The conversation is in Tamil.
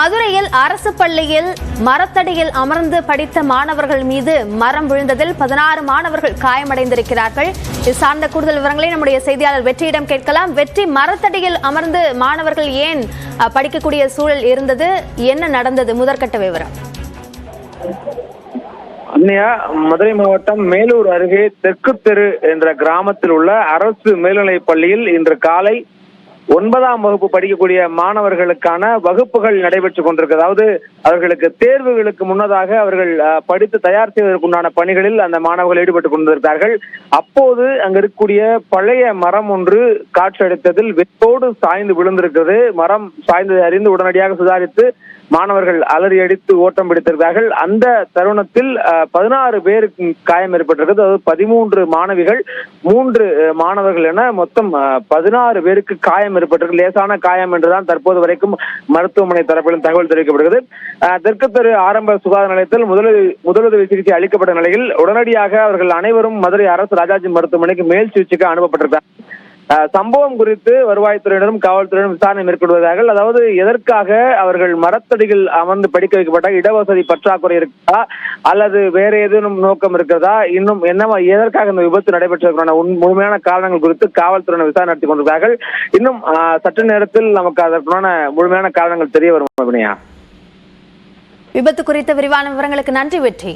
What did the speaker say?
மதுரையில் அரசு பள்ளியில் மரத்தடியில் அமர்ந்து படித்த மாணவர்கள் மீது மரம் விழுந்ததில் 16 மாணவர்கள் காயமடைந்திருக்கிறார்கள். இது சார்ந்த கூடுதல் விவரங்களை நம்முடைய செய்தியாளர் வெற்றியிடம் கேட்கலாம். வெற்றி, மரத்தடியில் அமர்ந்து மாணவர்கள் ஏன் படிக்கக்கூடிய சூழல் இருந்தது? என்ன நடந்தது? முதற்கட்ட விவரம். அன்னையா, மதுரை மாவட்டம் மேலூர் அருகே தெற்கு தெரு என்ற கிராமத்தில் உள்ள அரசு மேல்நிலைப் பள்ளியில் இன்று காலை 9ஆம் வகுப்பு படிக்கக்கூடிய மாணவர்களுக்கான வகுப்புகள் நடைபெற்றுக் கொண்டிருக்கு. அதாவது அவர்களுக்கு தேர்வுகளுக்கு முன்னதாக அவர்கள் படித்து தயார் செய்வதற்குண்டான பணிகளில் அந்த மாணவர்கள் ஈடுபட்டுக் கொண்டிருக்கிறார்கள். அப்போது அங்க இருக்கக்கூடிய பழைய மரம் ஒன்று காற்றடித்ததில் வெட்டோடு சாய்ந்து விழுந்திருக்கிறது. மரம் சாய்ந்ததை அறிந்து உடனடியாக சுதாரித்து மாணவர்கள் அலறி அடித்து ஓட்டம் பிடித்திருக்கிறார்கள். அந்த தருணத்தில் 16 பேருக்கு காயம் ஏற்பட்டிருக்கிறது. அதாவது 13 மாணவிகள், 3 மாணவர்கள் என மொத்தம் 16 பேருக்கு காயம் ஏற்பட்டிருக்கு. லேசான காயம் என்றுதான் தற்போது வரைக்கும் மருத்துவமனை தரப்பிலும் தகவல் தெரிவிக்கப்படுகிறது. தெற்கு தெரு ஆரம்ப சுகாதார நிலையத்தில் முதலுதவி சிகிச்சை அளிக்கப்பட்ட நிலையில் உடனடியாக அவர்கள் அனைவரும் மதுரை அரசு ராஜாஜி மருத்துவமனைக்கு மேல் சிகிச்சைக்கு அனுப்பப்பட்டிருக்கிறார். சம்பவம் குறித்து வருவாய்த்துறையினரும் காவல்துறையினரும் விசாரணை மேற்கொள்வதாக, அதாவது எதற்காக அவர்கள் மரத்தடியில் அமர்ந்து படிக்க வைக்கப்பட்டால் இடவசதி பற்றாக்குறை இருக்கிறதா அல்லது வேற ஏதேனும் நோக்கம் இருக்கிறதா, இன்னும் எதற்காக இந்த விபத்து நடைபெற்றதற்கான முழுமையான காரணங்கள் குறித்து காவல்துறையினர் விசாரணை நடத்தி கொண்டிருக்கிறார்கள். இன்னும் சற்று நேரத்தில் நமக்கு அதற்கான முழுமையான காரணங்கள் தெரிய வரும். விபத்து குறித்த விரிவான விவரங்களுக்கு நன்றி வெற்றி.